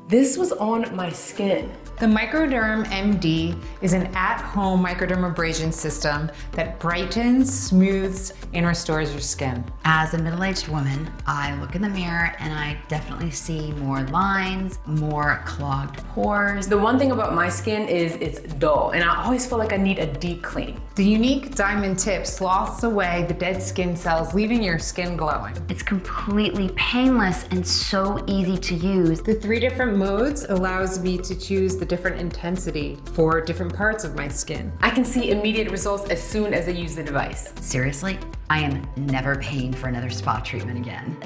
This was on my skin. The MicrodermMD is an at-home microdermabrasion system that brightens, smooths, and restores your skin. As a middle-aged woman, I look in the mirror and I definitely see more lines, more clogged pores. The one thing about my skin is it's dull, and I always feel like I need a deep clean. The unique diamond tip sloughs away the dead skin cells, leaving your skin glowing. It's completely painless and so easy to use. The 3 different modes allows me to choose the different intensity for different parts of my skin. I can see immediate results as soon as I use the device. Seriously, I am never paying for another spa treatment again.